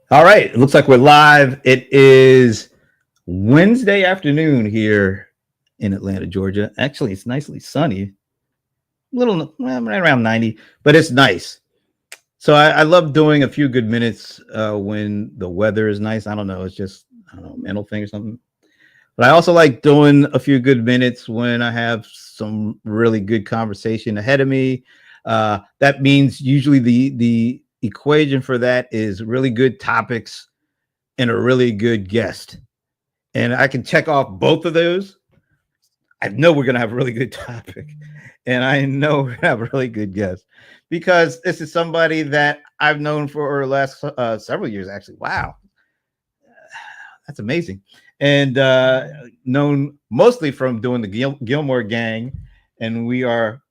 All right, it looks like we're live. It is Wednesday afternoon here in Atlanta, Georgia. Actually, it's nicely sunny, right around 90, but it's nice. So I love doing a few good minutes when the weather is nice. I don't know, it's just I don't know, mental thing or something. But I also like doing a few good minutes when I have some really good conversation ahead of me. That means usually the equation for that is really good topics and a really good guest. And I can check off both of those. I know we're going to have a really good topic. And I know we're going to have a really good guest because this is somebody that I've known for the last several years, actually. Wow. That's amazing. And known mostly from doing the Gillmor Gang. And we are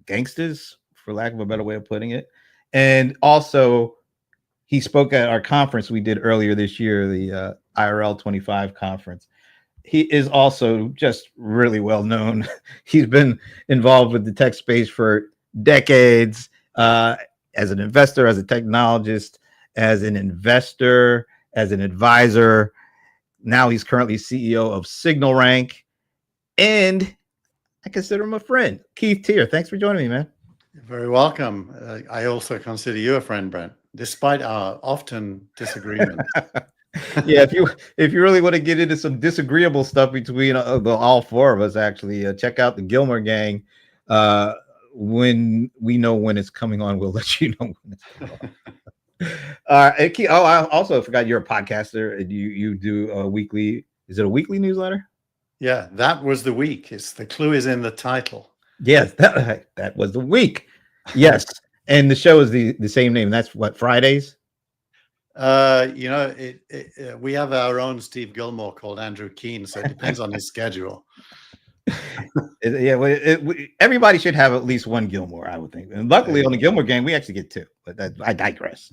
gangsters, for lack of a better way of putting it. And also, he spoke at our conference we did earlier this year, the IRL 25 conference. He is also just really well known. He's been involved with the tech space for decades as an investor, as a technologist, as an investor, as an advisor. Now he's currently CEO of SignalRank, and I consider him a friend. Keith Teare, thanks for joining me, man. You're very welcome. I also consider you a friend, Brent, despite our often disagreements. Yeah, if you really want to get into some disagreeable stuff between all four of us, actually, check out the Gillmor Gang. When we know when it's coming on, we'll let you know when it's coming on. I also forgot you're a podcaster. And you do a weekly. Is it a weekly newsletter? Yeah, that was the week. The clue is in the title. Yes, that was the week. Yes, and the show is the same name. That's what, Fridays. We have our own Steve Gillmor called Andrew Keene, so it depends on his schedule. Everybody should have at least one Gillmor, I would think. And luckily, on the Gillmor Gang, we actually get two. But I digress.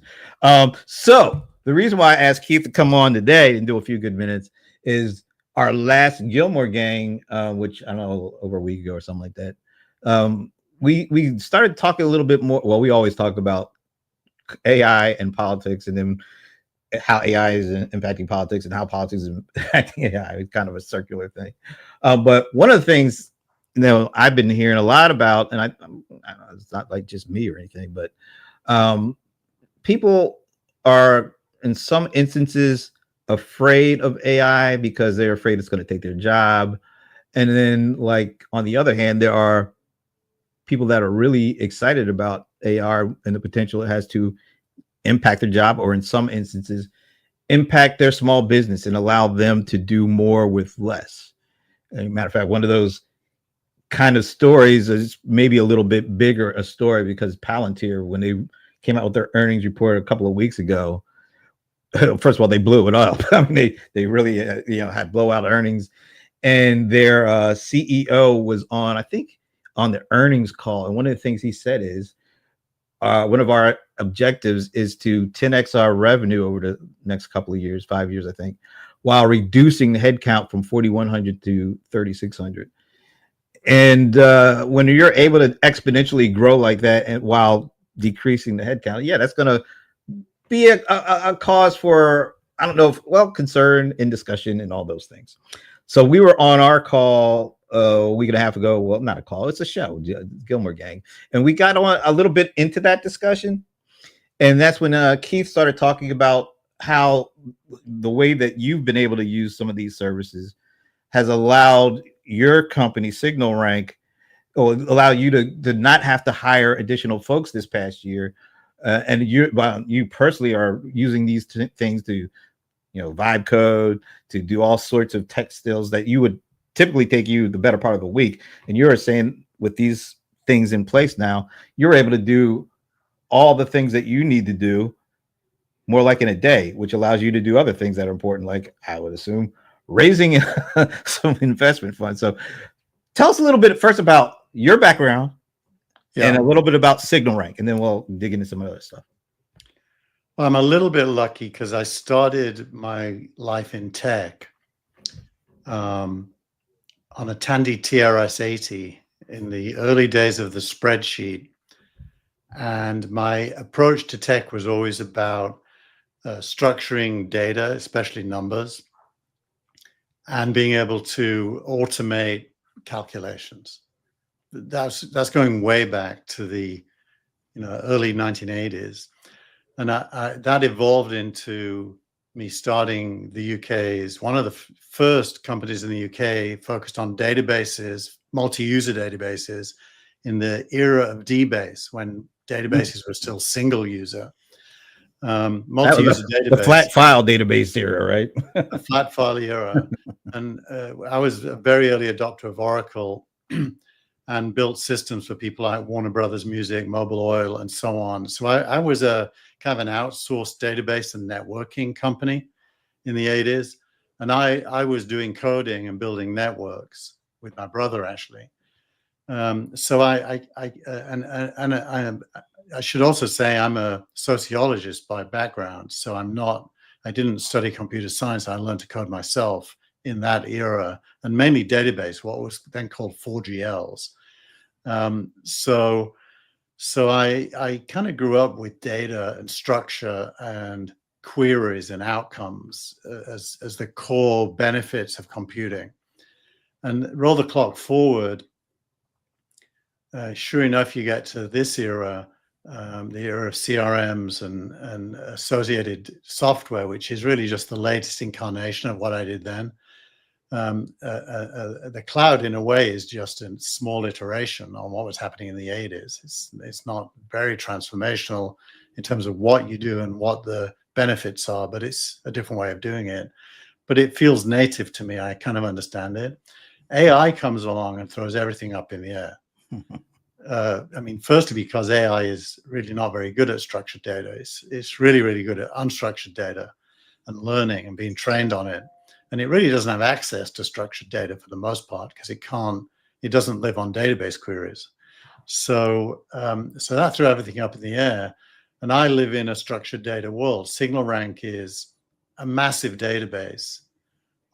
So the reason why I asked Keith to come on today and do a few good minutes is our last Gillmor Gang, which I don't know, over a week ago or something like that. We started talking a little bit more. Well, we always talk about AI and politics, and then how AI is impacting politics and how politics is impacting AI. It's kind of a circular thing. But one of the things, I've been hearing a lot about, and I don't know, it's not like just me or anything, but people are in some instances afraid of AI because they're afraid it's going to take their job. And then, like, on the other hand, there are people that are really excited about AR and the potential it has to impact their job, or in some instances, impact their small business and allow them to do more with less. As a matter of fact, one of those kind of stories is maybe a little bit bigger a story because Palantir, when they came out with their earnings report a couple of weeks ago, first of all, they blew it up. I mean, they really had blowout earnings, and their CEO was on, I think, on the earnings call, and one of the things he said is, one of our objectives is to 10x our revenue over the next couple of years, 5 years, I think, while reducing the headcount from 4,100 to 3,600. And when you're able to exponentially grow like that, and while decreasing the headcount, yeah, that's going to be a cause for, I don't know, concern and discussion and all those things. So we were on our call a week and a half ago. Well, not a call, it's a show, Gillmor Gang. And we got on a little bit into that discussion. And that's when Keith started talking about how the way that you've been able to use some of these services has allowed your company, SignalRank, or allow you to not have to hire additional folks this past year. And you personally are using these things to, vibe code, to do all sorts of tech skills that you would typically take you the better part of the week. And you're saying with these things in place now, you're able to do all the things that you need to do more like in a day, which allows you to do other things that are important, like I would assume raising some investment funds. So tell us a little bit first about your background and a little bit about SignalRank, and then we'll dig into some other stuff. Well, I'm a little bit lucky because I started my life in tech on a Tandy TRS-80 in the early days of the spreadsheet. And my approach to tech was always about structuring data, especially numbers, and being able to automate calculations. That's going way back to the early 1980s, and that evolved into me starting the UK's one of the first companies in the UK focused on databases, multi-user databases, in the era of DBase, when databases were still single user. Multi-user database, the flat file database era, right? a flat file era. And I was a very early adopter of Oracle and built systems for people like Warner Brothers Music, Mobile Oil, and so on. So I was a kind of an outsourced database and networking company in the 80s. And I was doing coding and building networks with my brother, actually. So I should also say I'm a sociologist by background. So I didn't study computer science. I learned to code myself in that era, and mainly database, what was then called 4GLs. So I kind of grew up with data and structure and queries and outcomes as the core benefits of computing. And roll the clock forward, sure enough, you get to this era, the era of CRMs and associated software, which is really just the latest incarnation of what I did then. The cloud, in a way, is just a small iteration on what was happening in the 80s. It's not very transformational in terms of what you do and what the benefits are, but it's a different way of doing it. But it feels native to me. I kind of understand it. AI comes along and throws everything up in the air. I mean, firstly, because AI is really not very good at structured data. It's really, really good at unstructured data and learning and being trained on it. And it really doesn't have access to structured data for the most part, because it doesn't live on database queries. So that threw everything up in the air. And I live in a structured data world. SignalRank is a massive database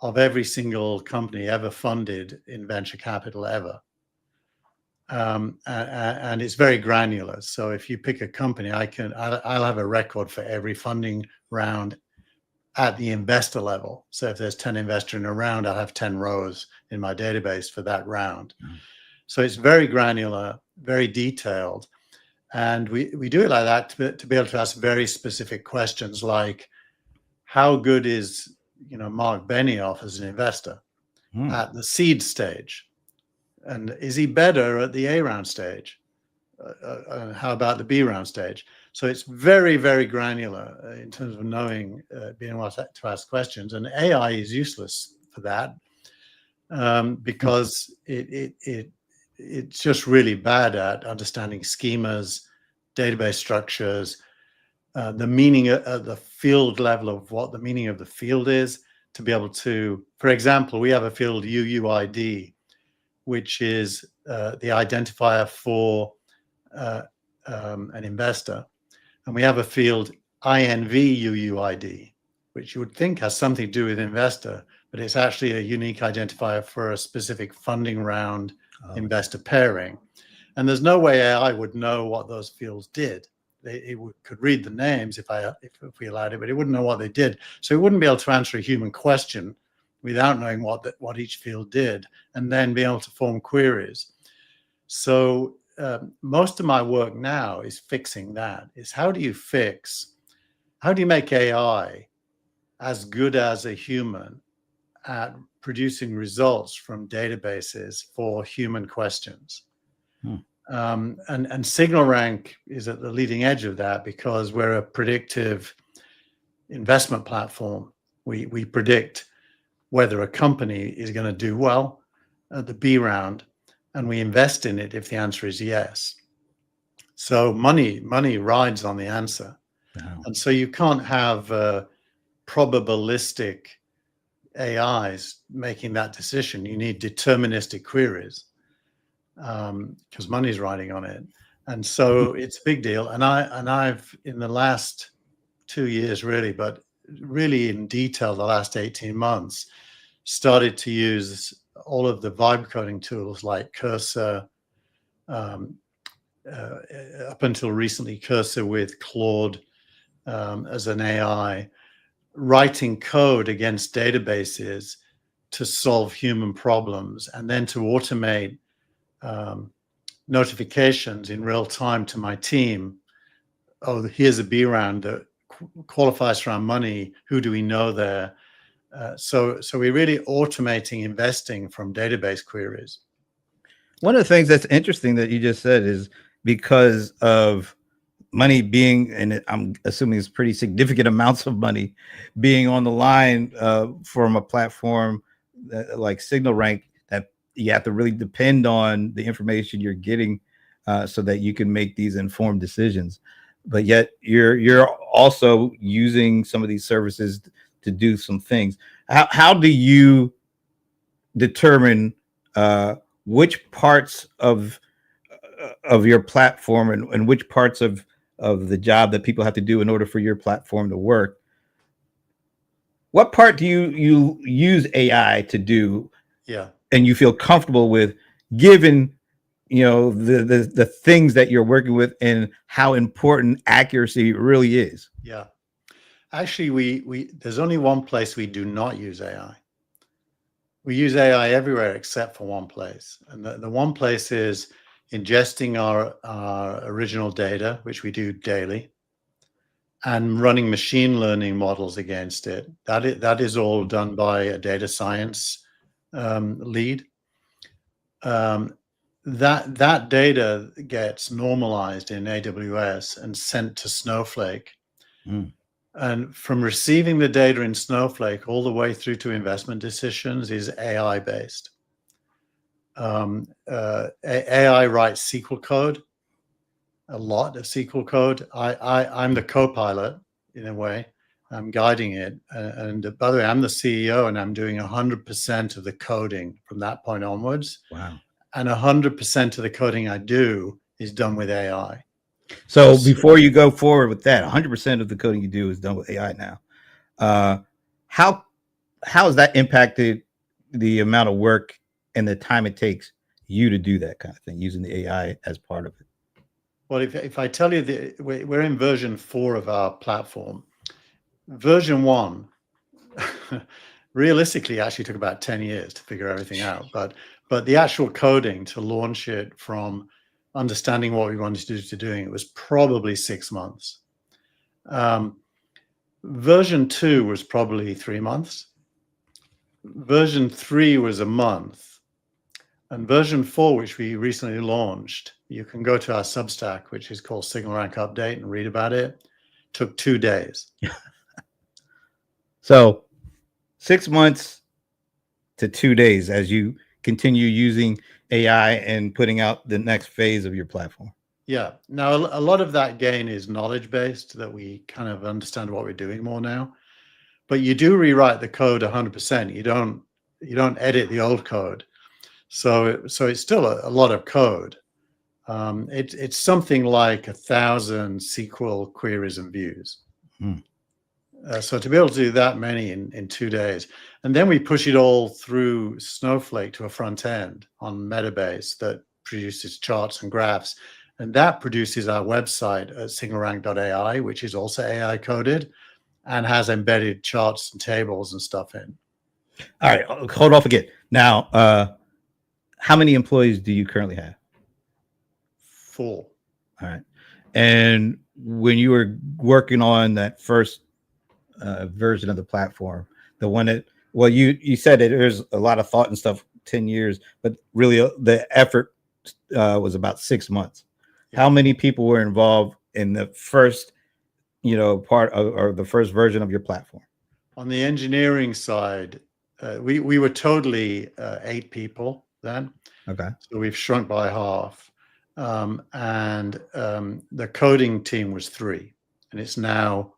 of every single company ever funded in venture capital ever. And it's very granular. So if you pick a company, I'll have a record for every funding round at the investor level. So if there's 10 investors in a round, I'll have 10 rows in my database for that round. So it's very granular, very detailed. And we do it like that to be able to ask very specific questions, like how good is Mark Benioff as an investor at the seed stage? And is he better at the A round stage? How about the B round stage? So it's very, very granular in terms of knowing, being able to ask questions. And AI is useless for that because it's just really bad at understanding schemas, database structures, the meaning at the field level of what the meaning of the field is, to be able to, for example, we have a field UUID, which is the identifier for an investor. And we have a field INVUUID, which you would think has something to do with investor, but it's actually a unique identifier for a specific funding round investor pairing. And there's no way AI would know what those fields did. It could read the names if we allowed it, but it wouldn't know what they did. So it wouldn't be able to answer a human question without knowing what each field did, and then be able to form queries. So most of my work now is fixing that. Is how do you make AI as good as a human at producing results from databases for human questions? And SignalRank is at the leading edge of that, because we're a predictive investment platform. We predict whether a company is going to do well at the B round, and we invest in it if the answer is yes. So money rides on the answer. Wow. And so you can't have probabilistic AIs making that decision. You need deterministic queries because money's riding on it. And so it's a big deal. And I've in the last 2 years really, but really in detail the last 18 months, started to use all of the vibe coding tools like Cursor, up until recently Cursor with Claude, as an AI, writing code against databases to solve human problems, and then to automate notifications in real time to my team. Oh, here's a B round that qualifies for our money. Who do we know there? So we're really automating investing from database queries. One of the things that's interesting that you just said is because of money being, and I'm assuming it's pretty significant amounts of money being on the line from a platform like SignalRank, that you have to really depend on the information you're getting so that you can make these informed decisions. But yet you're also using some of these services to do some things. How do you determine which parts of your platform and which parts of the job that people have to do in order for your platform to work? What part do you use AI to do? Yeah. And you feel comfortable with, given the things that you're working with and how important accuracy really is? Yeah. Actually, we there's only one place we do not use AI. We use AI everywhere except for one place. And the one place is ingesting our original data, which we do daily, and running machine learning models against it. That is all done by a data science lead. That data gets normalized in AWS and sent to Snowflake. Mm. And from receiving the data in Snowflake all the way through to investment decisions is AI based. AI writes SQL code, a lot of SQL code. I'm the co-pilot in a way. I'm guiding it. And by the way, I'm the CEO and I'm doing 100% of the coding from that point onwards. Wow. And 100% of the coding I do is done with AI. So before you go forward with that, 100% of the coding you do is done with AI now. How has that impacted the amount of work and the time it takes you to do that kind of thing using the AI as part of it? Well, if I tell you we're in version 4 of our platform, version 1 realistically actually took about 10 years to figure everything out. But the actual coding to launch it from understanding what we wanted to do to doing it was probably 6 months. Version 2 was probably 3 months. Version 3 was a month. And version 4, which we recently launched, you can go to our Substack, which is called SignalRank Update, and read about it. Took 2 days. So 6 months to 2 days as you continue using AI and putting out the next phase of your platform. Yeah. Now, a lot of that gain is knowledge-based, that we kind of understand what we're doing more now. But you do rewrite the code 100%. You don't edit the old code. So it's still a lot of code. It's something like 1,000 SQL queries and views. So to be able to do that many in 2 days, and then we push it all through Snowflake to a front end on Metabase that produces charts and graphs, and that produces our website at signalrank.ai, which is also AI coded and has embedded charts and tables and stuff in. All right, hold off again. Now, how many employees do you currently have? 4. All right. And when you were working on that first version of the platform, the one that, well, you said that there's a lot of thought and stuff, 10 years, but really the effort was about 6 months. Yeah. How many people were involved in the first, part of, or the first version of your platform? On the engineering side, we were totally 8 people then. Okay. So we've shrunk by half. And the coding team was 3, and it's now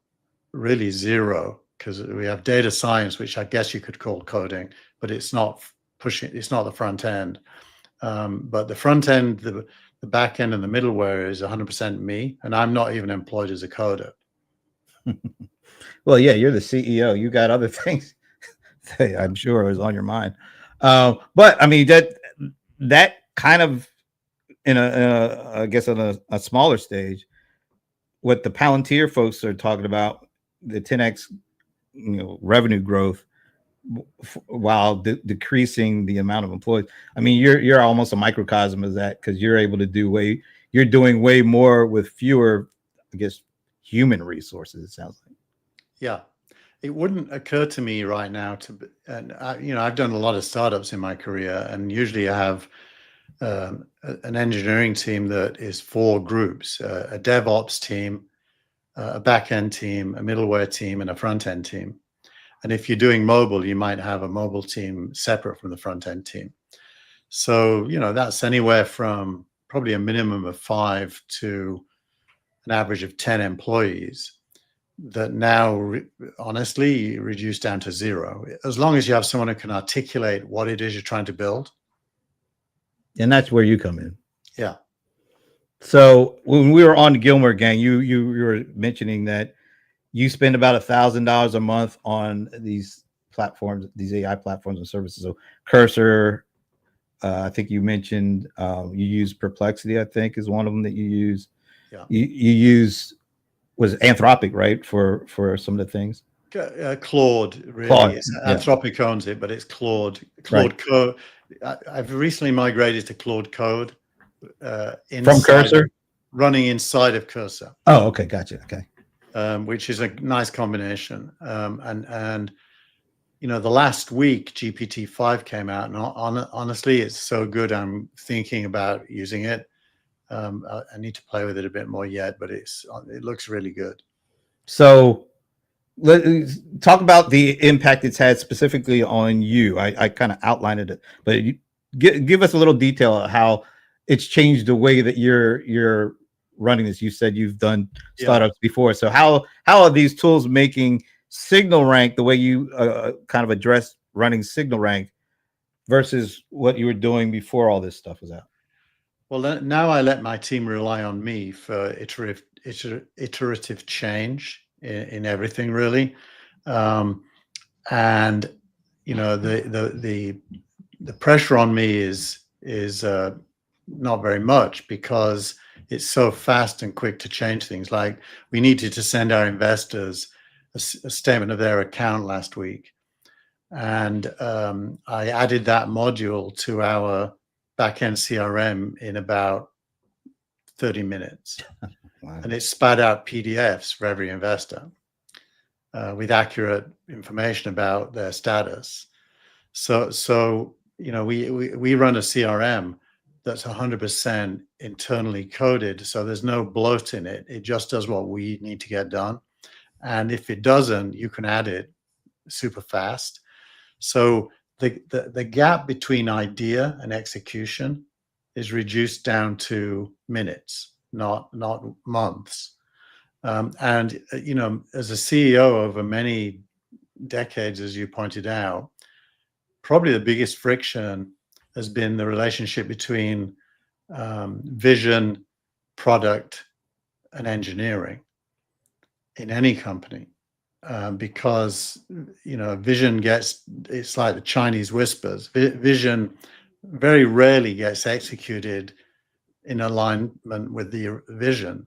really 0 because we have data science, which I guess you could call coding, but it's not it's not the front end. But the front end, the back end, and the middleware is 100% me, and I'm not even employed as a coder. Well, yeah, you're the CEO. You got other things I'm sure is on your mind. But I mean, that kind of I guess on a smaller stage, what the Palantir folks are talking about, the 10x revenue growth while decreasing the amount of employees. I mean, you're almost a microcosm of that, because you're able to you're doing way more with fewer, I guess, human resources, it sounds like. Yeah. It wouldn't occur to me right now and I've done a lot of startups in my career, and usually I have an engineering team that is 4 groups: a DevOps team, a back-end team, a middleware team, and a front-end team. And if you're doing mobile, you might have a mobile team separate from the front-end team. So, that's anywhere from probably a minimum of 5 to an average of 10 employees that now, honestly, reduce down to 0, as long as you have someone who can articulate what it is you're trying to build. And that's where you come in. Yeah. So when we were on the Gillmor Gang, you were mentioning that you spend about $1,000 a month on these platforms, these AI platforms and services. So Cursor, I think you mentioned you use Perplexity, I think is one of them that you use. Yeah. You use, was Anthropic, right, for some of the things? Claude, really. Claude, Anthropic owns it, but it's Claude. Right. Code. I've recently migrated to Claude Code from Cursor, running inside of Cursor. Oh, okay, gotcha. Okay. Which is a nice combination. And the last week GPT-5 came out, and honestly, it's so good. I'm thinking about using it. I need to play with it a bit more yet, but it looks really good. So let's talk about the impact it's had specifically on you. I kind of outlined it, but give us a little detail of how it's changed the way that you're running this. You said you've done startups before. So how are these tools making SignalRank the way you kind of address running SignalRank versus what you were doing before all this stuff was out? Well, now I let my team rely on me for iterative change in everything, really. And the pressure on me is not very much, because it's so fast and quick to change things. Like, we needed to send our investors a statement of their account last week, and I added that module to our backend CRM in about 30 minutes. Wow. And it spat out PDFs for every investor with accurate information about their status. So we run a CRM that's 100% internally coded, so there's no bloat in it. It just does what we need to get done. And if it doesn't, you can add it super fast. So the gap between idea and execution is reduced down to minutes, not months. And as a CEO over many decades, as you pointed out, probably the biggest friction has been the relationship between vision, product, and engineering in any company. Because vision it's like the Chinese whispers. Vision very rarely gets executed in alignment with the vision.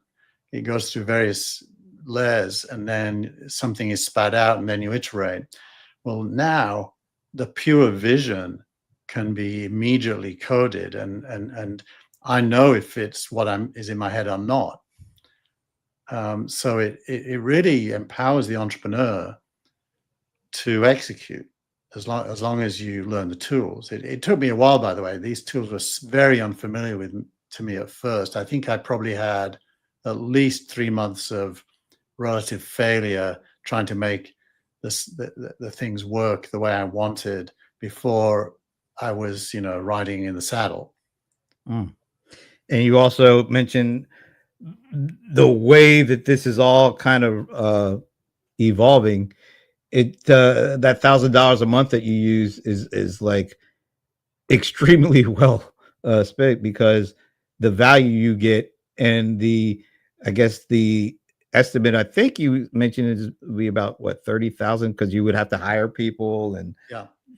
It goes through various layers, and then something is spat out, and then you iterate. Well, now the pure vision can be immediately coded, and I know if it's what is in my head or not. So it really empowers the entrepreneur to execute as long as you learn the tools. It took me a while, by the way. These tools were very unfamiliar to me at first. I think I probably had at least 3 months of relative failure trying to make the things work the way I wanted before I was, riding in the saddle. And you also mentioned the way that this is all kind of evolving. That $1,000 a month that you use is like extremely well spent, because the value you get, and I guess the estimate, I think you mentioned, is be about what, 30,000, because you would have to hire people and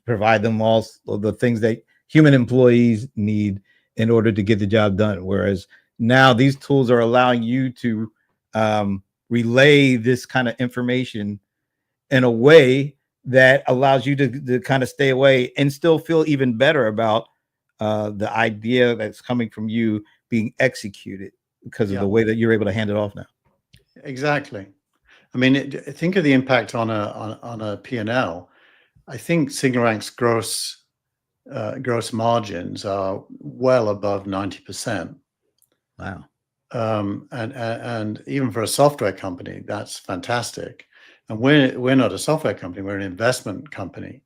provide them all the things that human employees need in order to get the job done. Whereas now these tools are allowing you to relay this kind of information in a way that allows you to kind of stay away and still feel even better about the idea that's coming from you being executed because of the way that you're able to hand it off now. Exactly. I mean, think of the impact on a P&L. I think SignalRank's gross margins are well above 90%. Wow. And even for a software company, that's fantastic. And we're not a software company, we're an investment company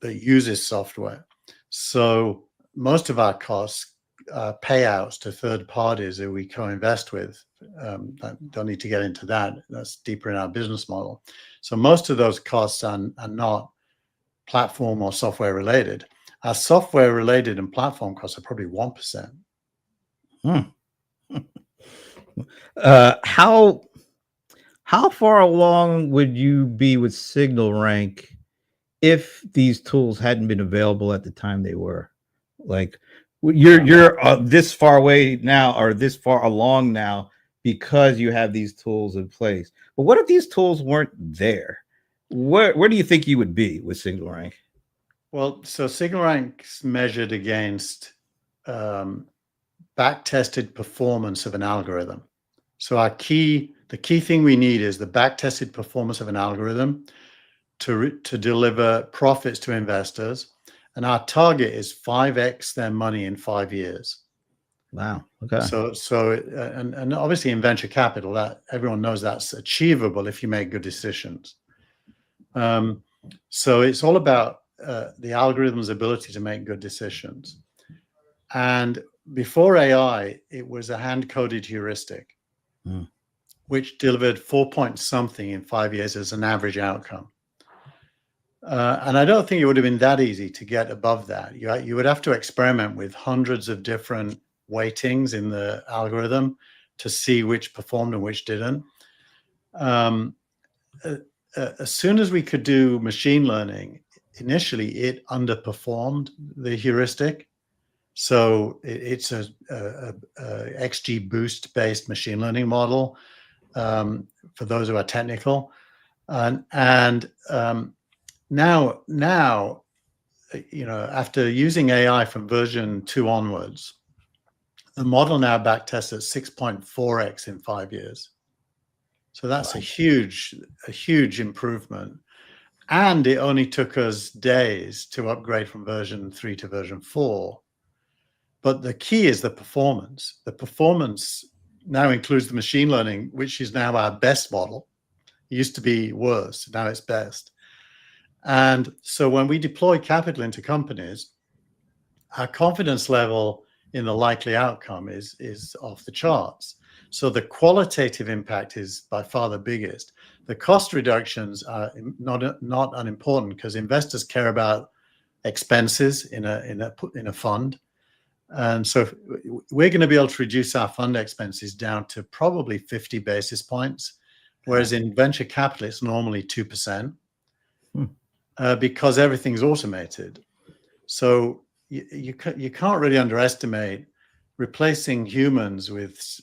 that uses software. So most of our costs are payouts to third parties that we co-invest with. I don't need to get into that. That's deeper in our business model. So most of those costs are not platform or software related. Our software related and platform costs are probably 1%. How far along would you be with SignalRank if these tools hadn't been available at the time they were? Like you're this far away now or this far along now because you have these tools in place. But what if these tools weren't there? Where do you think you would be with SignalRank? Well, so SignalRank's measured against back-tested performance of an algorithm. So the key thing we need is the back-tested performance of an algorithm to deliver profits to investors. And our target is 5x their money in 5 years. Wow. Okay. And obviously in venture capital, that everyone knows that's achievable if you make good decisions. So it's all about the algorithm's ability to make good decisions. And before AI, it was a hand-coded heuristic, which delivered 4 point something in 5 years as an average outcome. And I don't think it would have been that easy to get above that. You would have to experiment with hundreds of different weightings in the algorithm to see which performed and which didn't. As soon as we could do machine learning, initially it underperformed the heuristic. So it's a XGBoost based machine learning model for those who are technical. And now, after using AI from version 2 onwards, the model now backtests at 6.4x in 5 years. So that's a huge improvement. And it only took us days to upgrade from version 3 to version 4. But the key is the performance. The performance now includes the machine learning, which is now our best model. It used to be worse, now it's best. And so when we deploy capital into companies, our confidence level in the likely outcome is off the charts. So the qualitative impact is by far the biggest. The cost reductions are not unimportant because investors care about expenses in a fund. And so we're going to be able to reduce our fund expenses down to probably 50 basis points, whereas in venture capital, it's normally 2%. Because everything's automated. So you can't really underestimate replacing humans with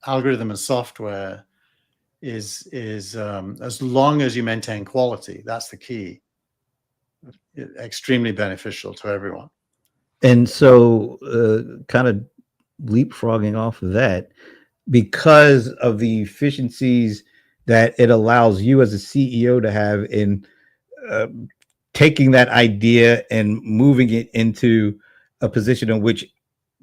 algorithm and software is as long as you maintain quality, that's the key. Extremely beneficial to everyone. And so kind of leapfrogging off of that, because of the efficiencies that it allows you as a CEO to have in taking that idea and moving it into a position in which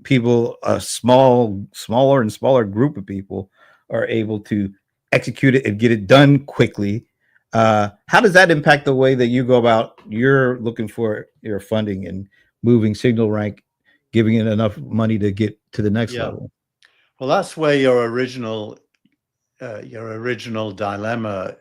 people, a smaller and smaller group of people, are able to execute it and get it done quickly. How does that impact the way that you go about you're looking for your funding and moving SignalRank, giving it enough money to get to the next level? Well, that's where your original dilemma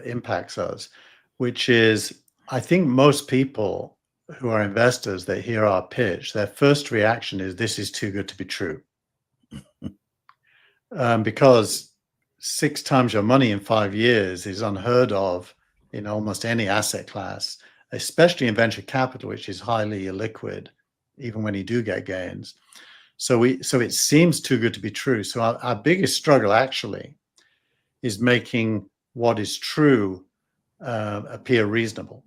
impacts us, which is, I think most people who are investors, they hear our pitch, their first reaction is, this is too good to be true. Because 6 times your money in 5 years is unheard of in almost any asset class, especially in venture capital, which is highly illiquid, even when you do get gains. So it seems too good to be true. So our biggest struggle actually is making what is true appear reasonable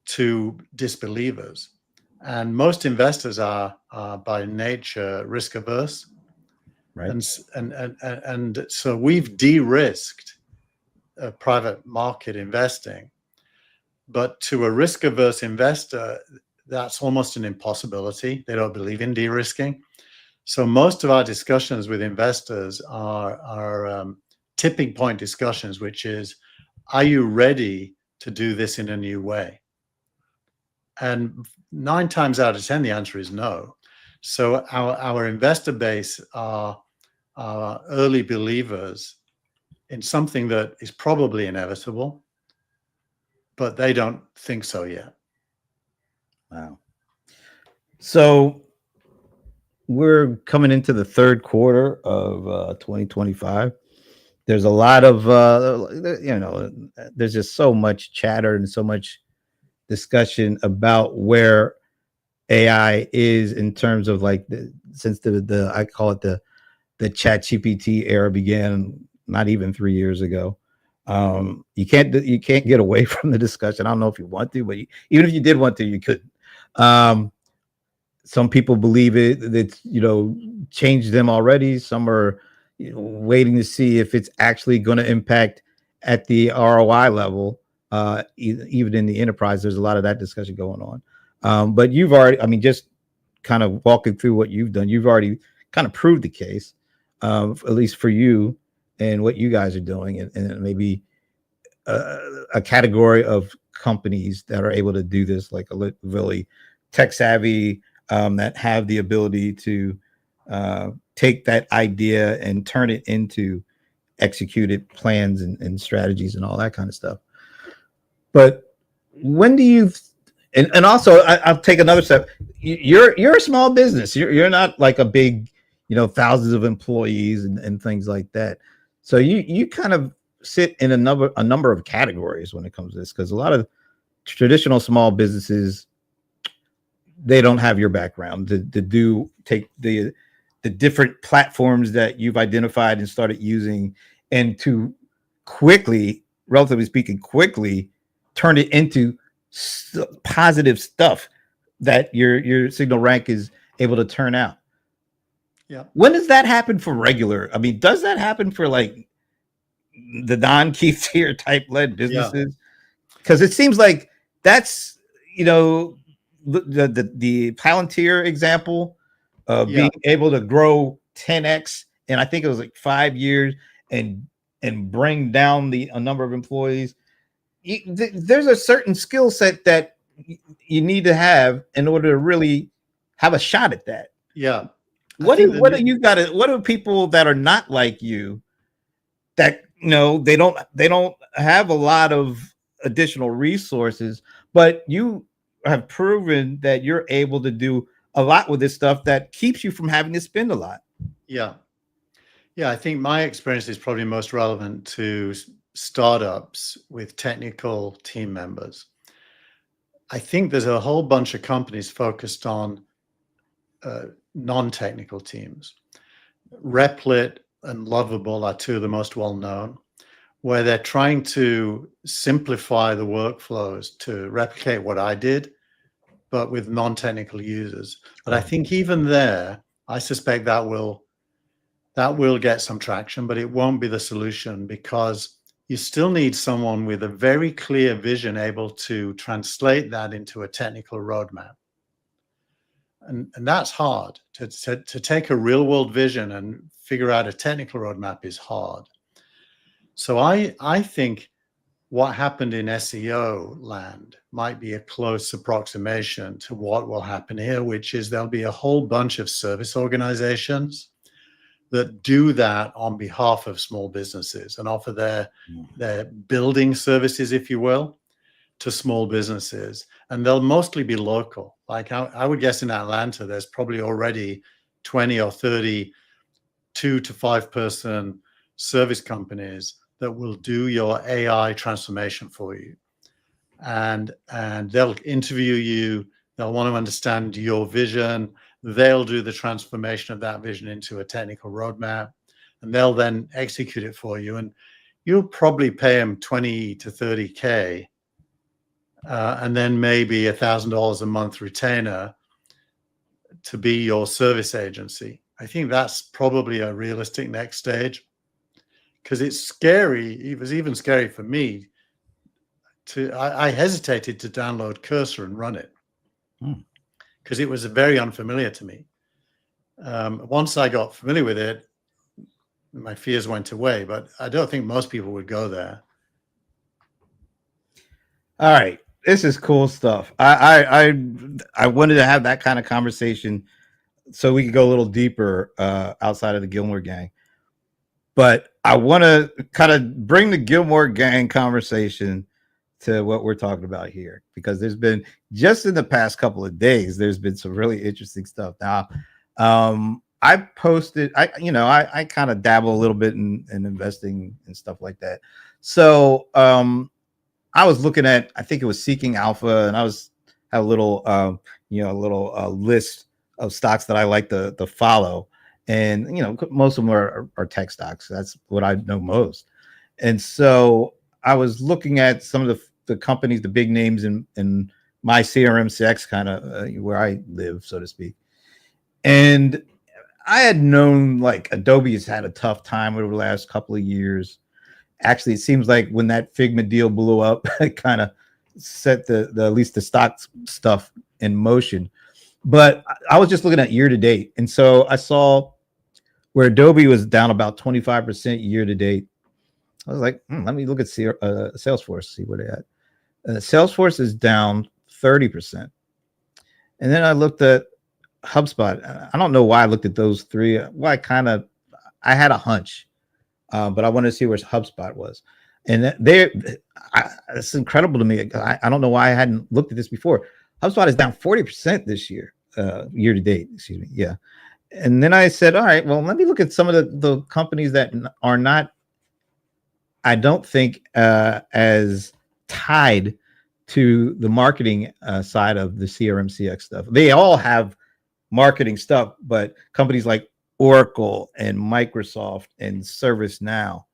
to disbelievers. And most investors are by nature risk averse. Right. And so we've de-risked private market investing. But to a risk averse investor, that's almost an impossibility. They don't believe in de-risking. So most of our discussions with investors are tipping point discussions, which is, are you ready to do this in a new way? And 9 times out of 10, the answer is no. So our investor base are early believers in something that is probably inevitable, but they don't think so yet. Wow. So we're coming into the third quarter of 2025. There's a lot of, there's just so much chatter and so much discussion about where AI is in terms of like since the I call it the chat GPT era began not even 3 years ago. You can't get away from the discussion. I don't know if you want to, but even if you did want to, you couldn't. Some people believe it's changed them already. Some are waiting to see if it's actually going to impact at the ROI level. Even in the enterprise, there's a lot of that discussion going on. But you've already, I mean, just kind of walking through what you've done, you've already kind of proved the case, at least for you and what you guys are doing, and maybe a category of companies that are able to do this, like a really tech savvy, that have the ability to take that idea and turn it into executed plans and strategies and all that kind of stuff. But when do you, and also I'll take another step. You're a small business. You're not like a big, thousands of employees and things like that. So you kind of sit in a number of categories when it comes to this, because a lot of traditional small businesses, they don't have your background to take the different platforms that you've identified and started using, and to quickly, relatively speaking, turn it into positive stuff that your SignalRank is able to turn out. Yeah. When does that happen for regular? I mean, does that happen for like the non-Keith Teare type led businesses? Because it seems like that's, the Palantir example of being able to grow 10x, and I think it was like 5 years, and bring down a number of employees. There's a certain skill set that you need to have in order to really have a shot at that. Yeah. What do people that are not like you, that they don't have a lot of additional resources, but you have proven that you're able to do a lot with this stuff that keeps you from having to spend a lot? Yeah. I think my experience is probably most relevant to startups with technical team members. I think there's a whole bunch of companies focused on non-technical teams. Replit and Lovable are two of the most well-known, where they're trying to simplify the workflows to replicate what I did, but with non-technical users. But I think even there, I suspect that will get some traction, but it won't be the solution, because you still need someone with a very clear vision able to translate that into a technical roadmap. And that's hard. To take a real world vision and figure out a technical roadmap is hard. So I think what happened in SEO land might be a close approximation to what will happen here, which is there'll be a whole bunch of service organizations that do that on behalf of small businesses and offer their building services, if you will, to small businesses. And they'll mostly be local. Like I would guess in Atlanta, there's probably already 20 or 30 2 to 5 person service companies that will do your AI transformation for you. And they'll interview you. They'll want to understand your vision. they'll do the transformation of that vision into a technical roadmap, and they'll then execute it for you. And you'll probably pay them 20 to 30K, and then maybe $1,000 a month retainer to be your service agency. I think that's probably a realistic next stage, because it's scary. It was even scary for me. I hesitated to download Cursor and run it because it was very unfamiliar to me. Once I got familiar with it, my fears went away, but I don't think most people would go there. All right. This is cool stuff. I wanted to have that kind of conversation so we could go a little deeper outside of the Gillmor Gang. But I want to kind of bring the Gillmor Gang conversation to what we're talking about here, because there's been, just in the past couple of days, there's been some really interesting stuff. Now, I posted, I kind of dabble a little bit in investing and stuff like that. So I was looking at, I think it was Seeking Alpha, and I had a little, list of stocks that I like to follow. And, most of them are tech stocks. That's what I know most. And so I was looking at some of the companies, the big names in my CRM6 kind of where I live, so to speak. And I had known like Adobe has had a tough time over the last couple of years. Actually, it seems like when that Figma deal blew up, it kind of set the at least the stock stuff in motion. But I was just looking at year to date. And so I saw where Adobe was down about 25% year to date. I was like, let me look at Salesforce, see where they're at. Salesforce is down 30%. And then I looked at HubSpot. I don't know why I looked at those three. Well, I had a hunch, but I wanted to see where HubSpot was. And it's incredible to me. I don't know why I hadn't looked at this before. HubSpot is down 40% this year, year to date, excuse me. Yeah. And then I said, all right, well, let me look at some of the companies that are not, I don't think, as tied to the marketing side of the CRM CX stuff. They all have marketing stuff, but companies like Oracle and Microsoft and ServiceNow,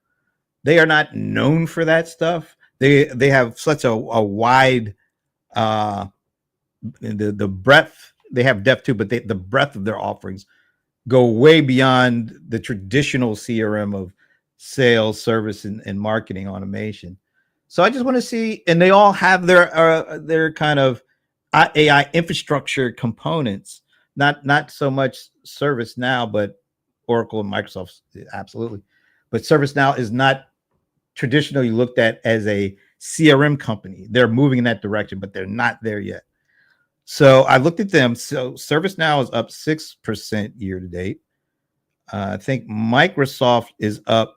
they are not known for that stuff. They have such a wide the breadth. They have depth too, but the breadth of their offerings go way beyond the traditional CRM of sales, service, and marketing automation. So I just want to see, and they all have their kind of AI infrastructure components. Not so much ServiceNow, but Oracle and Microsoft, absolutely. But ServiceNow is not traditionally looked at as a CRM company. They're moving in that direction, but they're not there yet. So I looked at them. So ServiceNow is up 6% year to date. I think Microsoft is up,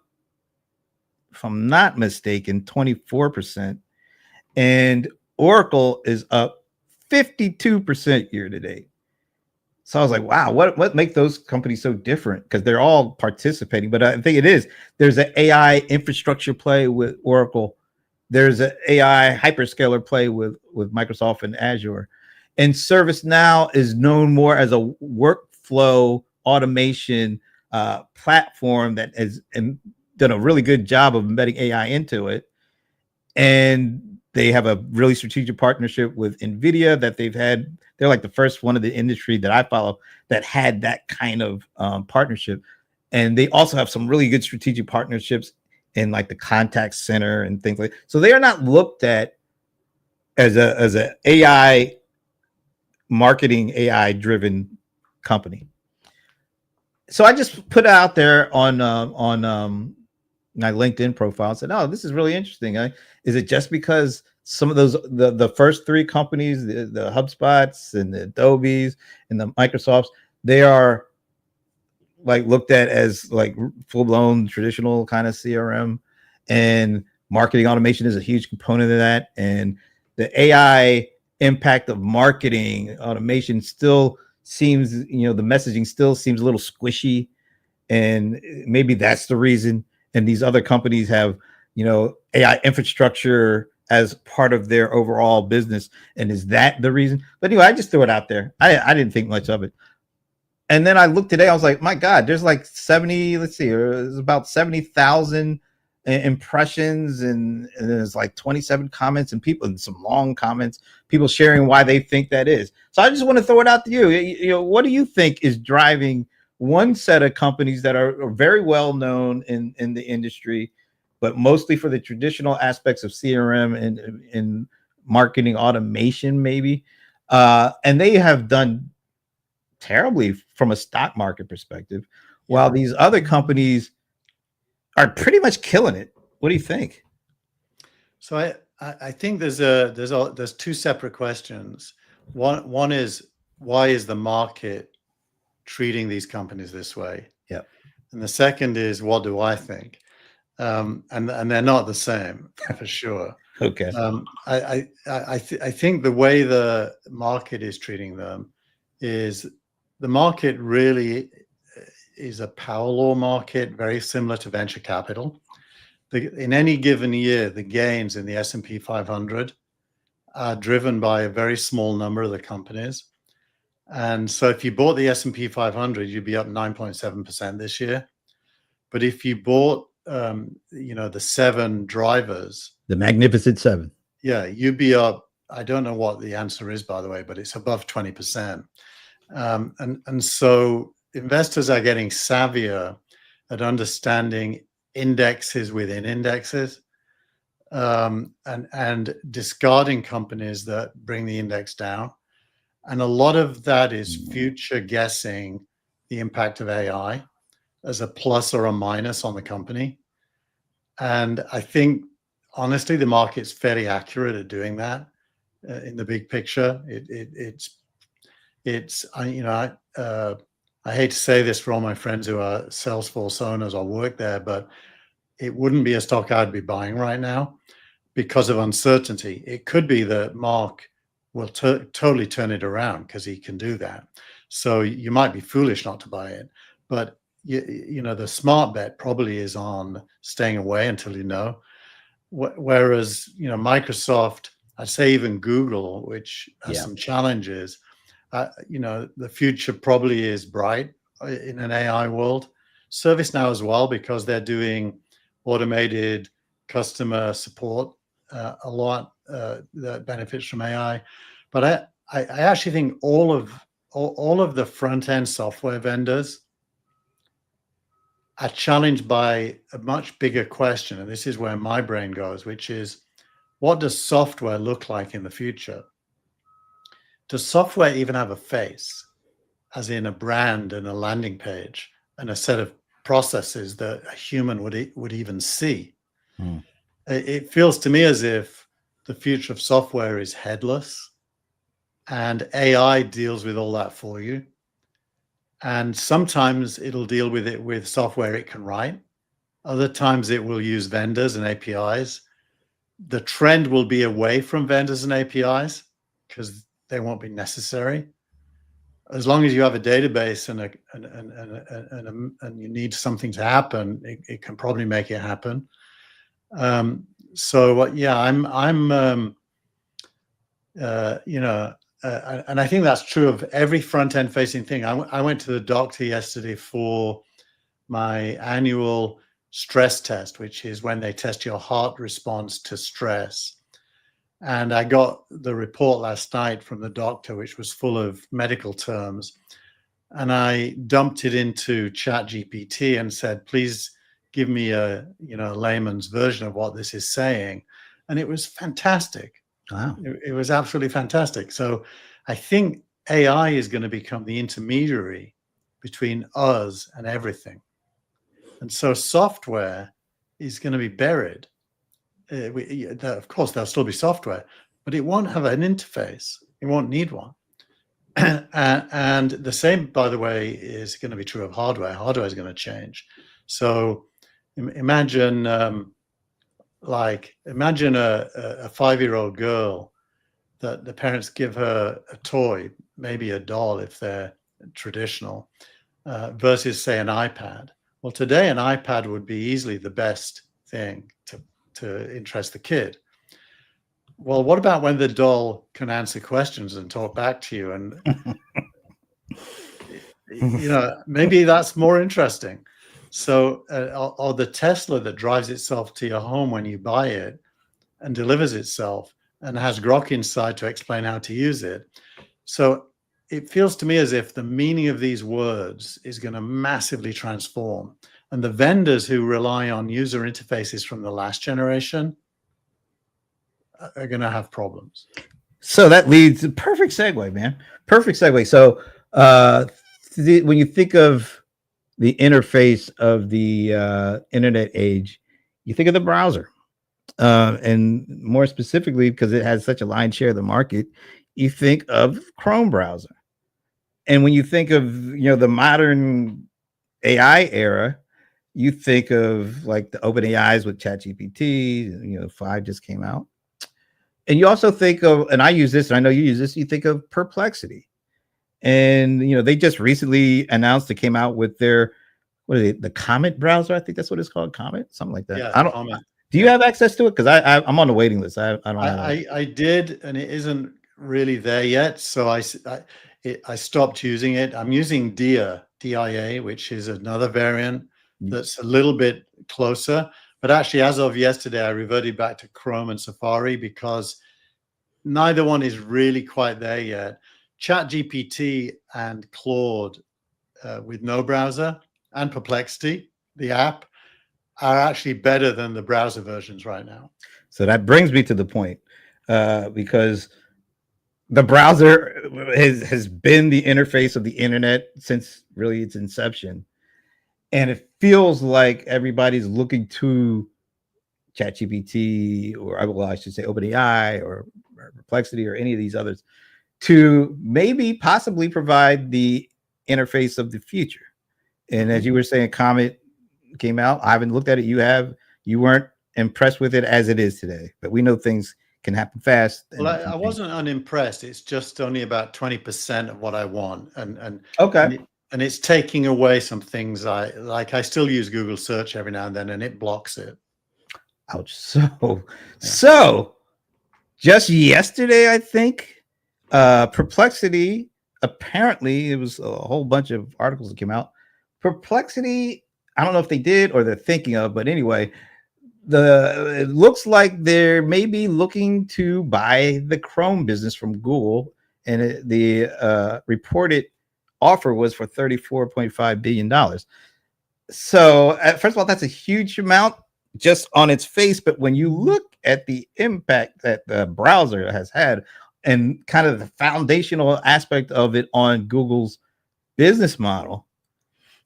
if I'm not mistaken, 24%. And Oracle is up 52% year to date. So I was like, wow, what makes those companies so different? Because they're all participating. But I think it is. There's an AI infrastructure play with Oracle. There's an AI hyperscaler play with Microsoft and Azure. And ServiceNow is known more as a workflow automation platform that has done a really good job of embedding AI into it. And they have a really strategic partnership with NVIDIA that they've had. They're like the first one of the industry that I follow that had that kind of partnership. And they also have some really good strategic partnerships in like the contact center and things like that. So they are not looked at as a AI marketing, AI driven company. So I just put it out there on my LinkedIn profile and said, oh, this is really interesting. Is it just because some of those, the first three companies, the HubSpots and the Adobes and the Microsofts, they are like looked at as like full-blown traditional kind of CRM, and marketing automation is a huge component of that. And the AI impact of marketing automation still seems, the messaging still seems a little squishy, and maybe that's the reason. And these other companies have, AI infrastructure as part of their overall business. And is that the reason? But anyway, I just threw it out there. I didn't think much of it. And then I looked today, I was like, my God, there's like 70, let's see, there's about 70,000 impressions, and there's like 27 comments and people, and some long comments, people sharing why they think that is. So I just want to throw it out to you. You know, what do you think is driving one set of companies that are very well known in the industry, but mostly for the traditional aspects of CRM and marketing automation, maybe? And they have done terribly from a stock market perspective, while these other companies are pretty much killing it. What do you think? So I think there's two separate questions. One is, why is the market treating these companies this way? Yeah. And the second is, what do I think? And they're not the same, for sure. Okay. I think the way the market is treating them is, the market really is a power law market, very similar to venture capital. In any given year, the gains in the S&P 500 are driven by a very small number of the companies. And so if you bought the S&P 500, you'd be up 9.7% this year. But if you bought, the 7 drivers, The Magnificent Seven. yeah, you'd be up. I don't know what the answer is, by the way, but it's above 20%. And so investors are getting savvier at understanding indexes within indexes, and discarding companies that bring the index down. And a lot of that is future guessing the impact of AI as a plus or a minus on the company. And I think, honestly, the market's fairly accurate at doing that in the big picture. I hate to say this for all my friends who are Salesforce owners or work there, but it wouldn't be a stock I'd be buying right now because of uncertainty. It could be that Mark will totally turn it around because he can do that. So you might be foolish not to buy it, but the smart bet probably is on staying away until you know. Whereas Microsoft, I'd say even Google, which has some challenges, the future probably is bright in an AI world. ServiceNow as well, because they're doing automated customer support a lot that benefits from AI. But I actually think all of the front end software vendors are challenged by a much bigger question, and this is where my brain goes, which is, what does software look like in the future? Does software even have a face, as in a brand and a landing page and a set of processes that a human would even see? It feels to me as if the future of software is headless, and AI deals with all that for you. And sometimes it'll deal with it with software it can write. Other times it will use vendors and APIs. The trend will be away from vendors and APIs because they won't be necessary. As long as you have a database and you need something to happen, it can probably make it happen. And I think that's true of every front-end facing thing. I went to the doctor yesterday for my annual stress test, which is when they test your heart response to stress. And I got the report last night from the doctor, which was full of medical terms. And I dumped it into ChatGPT and said, please give me a layman's version of what this is saying. And it was fantastic. Wow. It was absolutely fantastic. So I think AI is going to become the intermediary between us and everything. And so software is going to be buried. Of course, there'll still be software, but it won't have an interface. It won't need one. And the same, by the way, is going to be true of hardware. Hardware is going to change. So imagine a 5-year-old girl that the parents give her a toy, maybe a doll if they're traditional, versus, say, an iPad. Well, today an iPad would be easily the best thing to interest the kid. Well, what about when the doll can answer questions and talk back to you? And You know, maybe that's more interesting. So, or the Tesla that drives itself to your home when you buy it and delivers itself and has Grok inside to explain how to use it. So it feels to me as if the meaning of these words is going to massively transform. And the vendors who rely on user interfaces from the last generation are going to have problems. So that leads to perfect segue, man. Perfect segue. So when you think of the interface of the internet age, you think of the browser. And more specifically, because it has such a lion's share of the market, you think of Chrome browser. And when you think of the modern AI era, you think of like the open AIs with ChatGPT. 5 just came out. And you also think of, and I use this, and I know you use this, you think of Perplexity. And they just recently announced it came out with their the Comet browser. I think that's what it's called, Comet, something like that. Yeah, I don't. Comet. Do you have access to it? Because I'm on the waiting list. I don't. I did, and it isn't really there yet. So I stopped using it. I'm using Teare, DIA, which is another variant that's a little bit closer. But actually, as of yesterday, I reverted back to Chrome and Safari because neither one is really quite there yet. ChatGPT and Claude with no browser and Perplexity, the app, are actually better than the browser versions right now. So that brings me to the point, because the browser has been the interface of the internet since really its inception. And it feels like everybody's looking to ChatGPT, or I should say OpenAI or Perplexity or any of these others, to maybe possibly provide the interface of the future. And as you were saying, Comet came out. I haven't looked at it. You weren't impressed with it as it is today, but we know things can happen fast. Well, I wasn't unimpressed. It's just only about 20% of what I want. And okay. And it's taking away some things I like. I still use Google search every now and then, and it blocks it. Ouch. So just yesterday, I think, Perplexity, apparently it was a whole bunch of articles that came out. Perplexity, I don't know if they did or they're thinking of, but anyway, it looks like they're maybe looking to buy the Chrome business from Google, and the reported offer was for $34.5 billion. So first of all, that's a huge amount just on its face, but when you look at the impact that the browser has had and kind of the foundational aspect of it on Google's business model,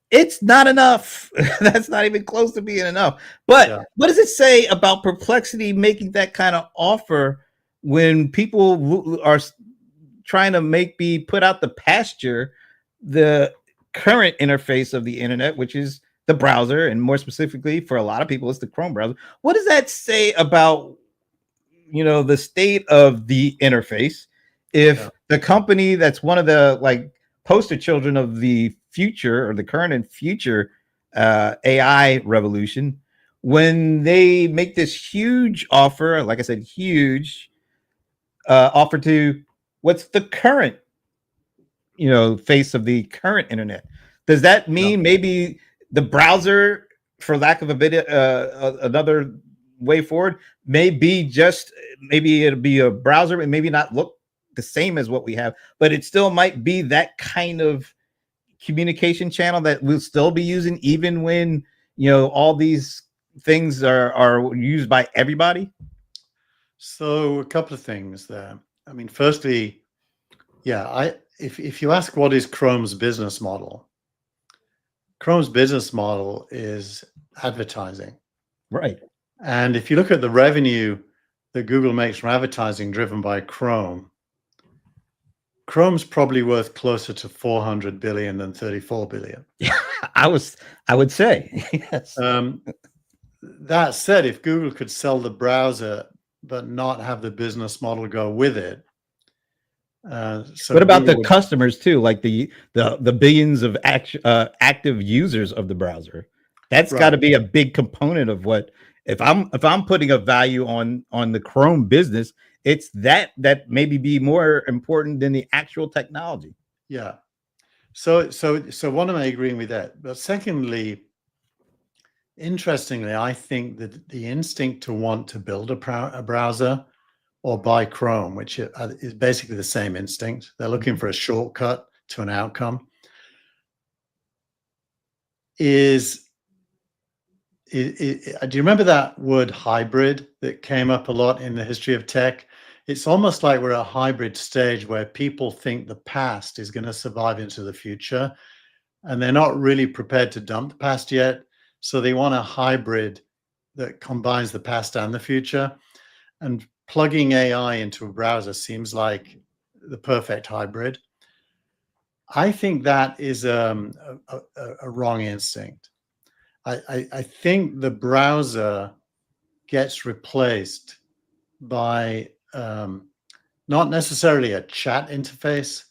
it's not enough. That's not even close to being enough. But what does it say about Perplexity making that kind of offer when people are trying to be put out the pasture the current interface of the internet, which is the browser, and more specifically for a lot of people, it's the Chrome browser? What does that say about the state of the interface if the company that's one of the poster children of the future or the current and future AI revolution, when they make this huge offer, like I said, huge offer to what's the current face of the current internet? Does that mean maybe the browser, for lack of a bit another way forward, maybe it'll be a browser and maybe not look the same as what we have, but it still might be that kind of communication channel that we'll still be using even when all these things are used by everybody? So a couple of things there. I mean, firstly, if you ask what is Chrome's business model, Chrome's business model is advertising. Right. And if you look at the revenue that Google makes from advertising driven by Chrome's probably worth closer to 400 billion than 34 billion. Yeah, I would say. Yes. That said, if Google could sell the browser but not have the business model go with it. So what about the customers too, like the billions of active users of the browser? That's got to be a big component of what, if I'm putting a value on the Chrome business, it's that maybe be more important than the actual technology. Yeah. So one, am I agreeing with that? But secondly, interestingly, I think that the instinct to want to build a browser or buy Chrome, which is basically the same instinct. They're looking for a shortcut to an outcome. Do you remember that word hybrid that came up a lot in the history of tech? It's almost like we're at a hybrid stage where people think the past is going to survive into the future, and they're not really prepared to dump the past yet. So they want a hybrid that combines the past and the future. And plugging AI into a browser seems like the perfect hybrid. I think that is a wrong instinct. I think the browser gets replaced by not necessarily a chat interface,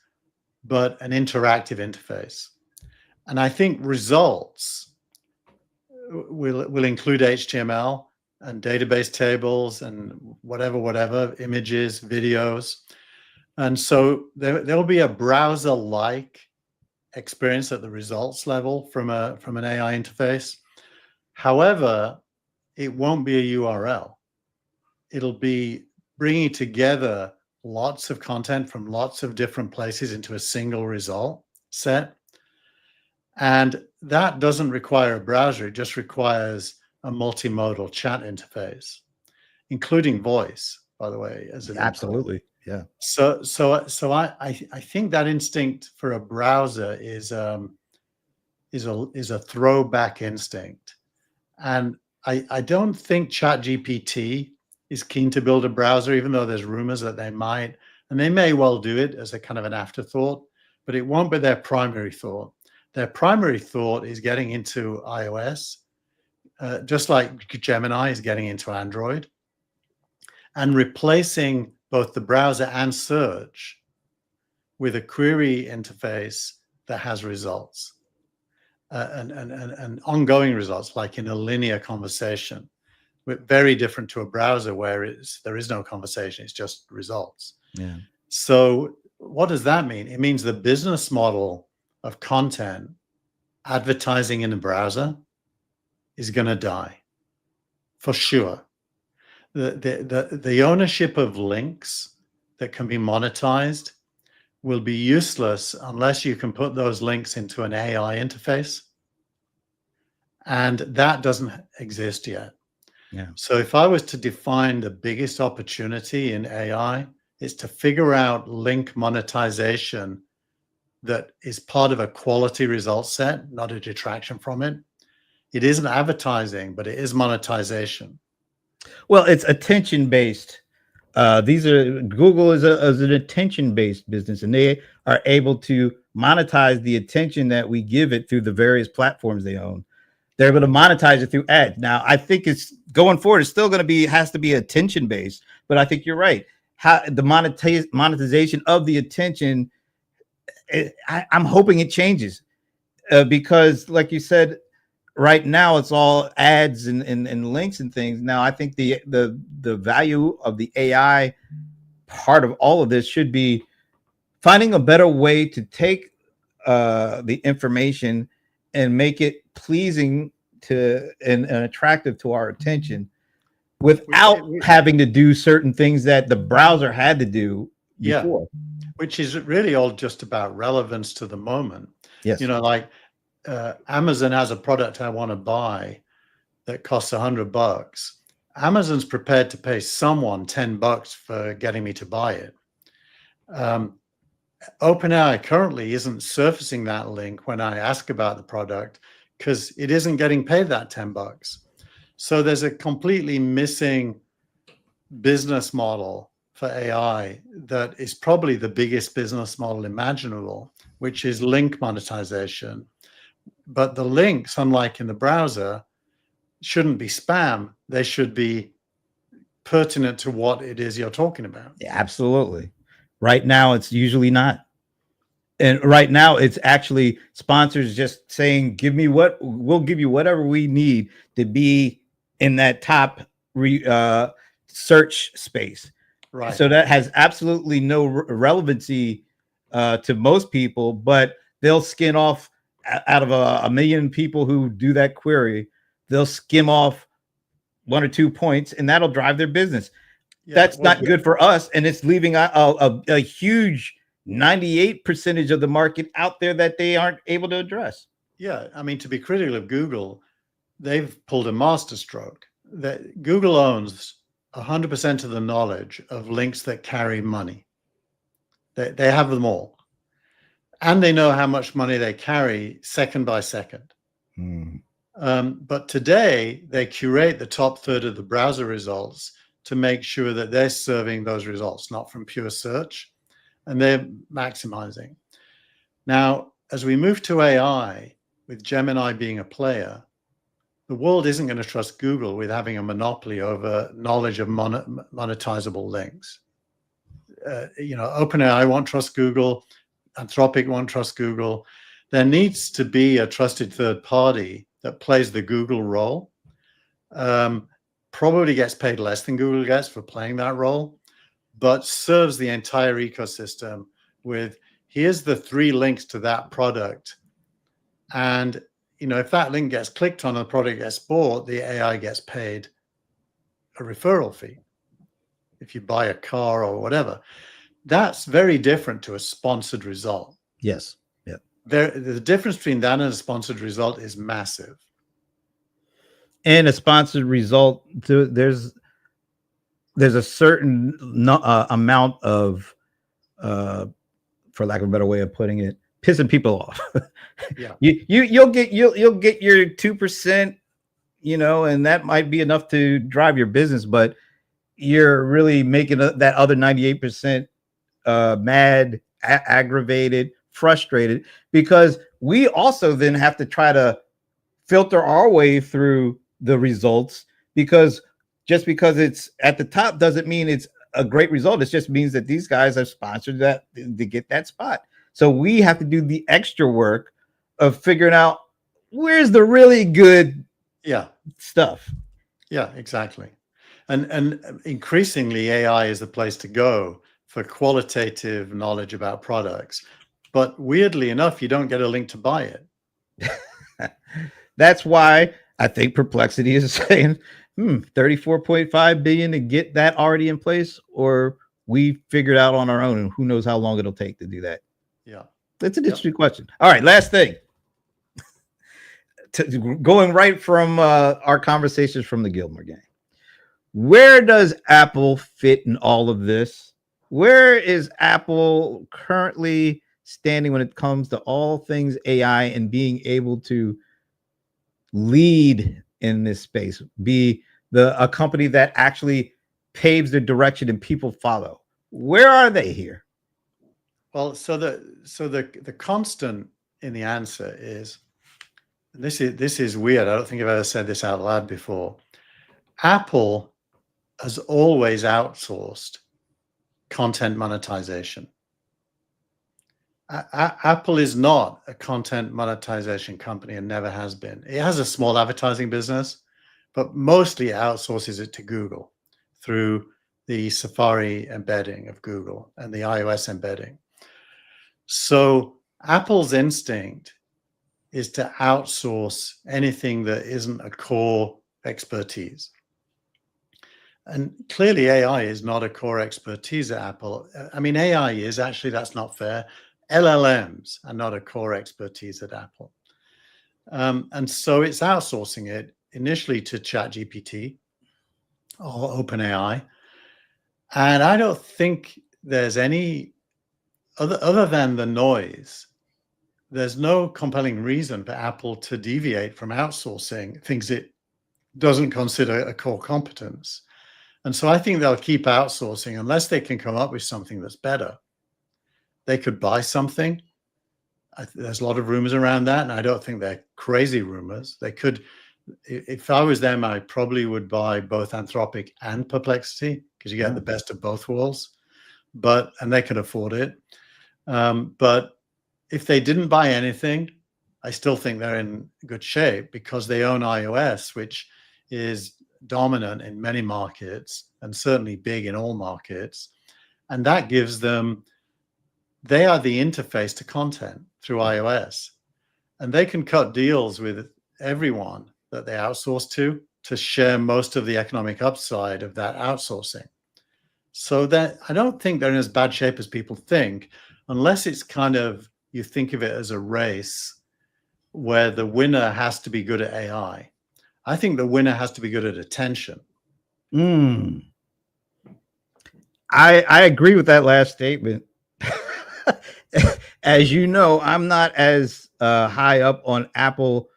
but an interactive interface. And I think results will include HTML and database tables and whatever, images, videos. And so there will be a browser-like experience at the results level from an AI interface. However, it won't be a URL. It'll be bringing together lots of content from lots of different places into a single result set. And that doesn't require a browser. It just requires a multimodal chat interface, including voice, by the way, as an Absolutely. Yeah. So I think that instinct for a browser is a throwback instinct. And I don't think ChatGPT is keen to build a browser, even though there's rumors that they might, and they may well do it as a kind of an afterthought, but it won't be their primary thought. Their primary thought is getting into iOS, just like Gemini is getting into Android, and replacing both the browser and search with a query interface that has results and ongoing results, like in a linear conversation, very different to a browser where there is no conversation, it's just results. Yeah. So what does that mean? It means the business model of content advertising in a browser is going to die for sure. The ownership of links that can be monetized will be useless unless you can put those links into an AI interface. And that doesn't exist yet. Yeah. So if I was to define the biggest opportunity in AI, it's to figure out link monetization that is part of a quality result set, not a detraction from it. It isn't advertising, but it is monetization. Well, it's attention based. Google is an attention based business, and they are able to monetize the attention that we give it through the various platforms they own. They're able to monetize it through ads. Now, I think it's going forward. It's still going to has to be attention based, but I think you're right. How the monetization of the attention, I'm hoping it changes because, like you said, right now it's all ads and links and things. Now, I think the value of the AI part of all of this should be finding a better way to take the information and make it pleasing to and attractive to our attention without having to do certain things that the browser had to do before. Yeah, which is really all just about relevance to the moment. Yes. You know, like Amazon has a product I want to buy that costs $100. Amazon's prepared to pay someone $10 for getting me to buy it. OpenAI currently isn't surfacing that link when I ask about the product because it isn't getting paid that $10. So there's a completely missing business model for AI that is probably the biggest business model imaginable, which is link monetization. But the links, unlike in the browser, shouldn't be spam. They should be pertinent to what it is you're talking about. Yeah, absolutely. Right now, it's usually not. And right now, it's actually sponsors just saying, we'll give you whatever we need to be in that top search space. Right. So that has absolutely no relevancy to most people, but they'll skin off out of a million people who do that query, they'll skim off 1 or 2 points, and that'll drive their business. That's not good for us, and it's leaving a huge 98% of the market out there that they aren't able to address. Yeah, I mean, to be critical of Google, they've pulled a masterstroke. That Google owns 100% of the knowledge of links that carry money. They have them all, and they know how much money they carry second by second. But today they curate the top third of the browser results to make sure that they're serving those results, not from pure search, and they're maximizing. Now, as we move to AI, with Gemini being a player, the world isn't going to trust Google with having a monopoly over knowledge of monetizable links. OpenAI won't trust Google. Anthropic won't trust Google. There needs to be a trusted third party that plays the Google role. Probably gets paid less than Google gets for playing that role, but serves the entire ecosystem with, here's the 3 links to that product. And, if that link gets clicked on and the product gets bought, the AI gets paid a referral fee. If you buy a car or whatever, that's very different to a sponsored result. Yes. Yeah. The difference between that and a sponsored result is massive. And a sponsored result, there's a certain amount of, for lack of a better way of putting it, pissing people off. Yeah. You'll get your 2%, and that might be enough to drive your business, but you're really making that other 98% mad, aggravated, frustrated, because we also then have to try to filter our way through the results, because just because it's at the top doesn't mean it's a great result. It just means that these guys have sponsored that to get that spot. So we have to do the extra work of figuring out where's the really good stuff. Yeah, exactly. And increasingly AI is the place to go for qualitative knowledge about products. But weirdly enough, you don't get a link to buy it. That's why I think Perplexity is saying, 34.5 billion to get that already in place, or we figured out on our own, and who knows how long it'll take to do that. Yeah. That's an interesting question. All right, last thing. Going right from our conversations from the Gillmor Gang. Where does Apple fit in all of this? Where is Apple currently standing when it comes to all things AI and being able to lead in this space, be a company that actually paves the direction and people follow? Where are they here? Well, so the constant in the answer is, this is weird. I don't think I've ever said this out loud before. Apple has always outsourced content monetization. Apple is not a content monetization company and never has been. It has a small advertising business, but mostly it outsources it to Google through the Safari embedding of Google and the iOS embedding. So Apple's instinct is to outsource anything that isn't a core expertise. And clearly AI is not a core expertise at Apple. I mean, AI is actually, that's not fair. LLMs are not a core expertise at Apple. And so it's outsourcing it initially to ChatGPT or OpenAI. And I don't think there's any, other than the noise, there's no compelling reason for Apple to deviate from outsourcing things it doesn't consider a core competence. And so I think they'll keep outsourcing unless they can come up with something that's better. They could buy something. There's a lot of rumors around that, and I don't think they're crazy rumors. They could, if I was them, I probably would buy both Anthropic and Perplexity, because you get the best of both worlds. And they can afford it. But if they didn't buy anything, I still think they're in good shape, because they own iOS, which is dominant in many markets and certainly big in all markets. And that gives them, they are the interface to content through iOS, and they can cut deals with everyone that they outsource to share most of the economic upside of that outsourcing. So that I don't think they're in as bad shape as people think, unless it's kind of, you think of it as a race where the winner has to be good at AI. I think the winner has to be good at attention. I agree with that last statement. As you know, I'm not as high up on Apple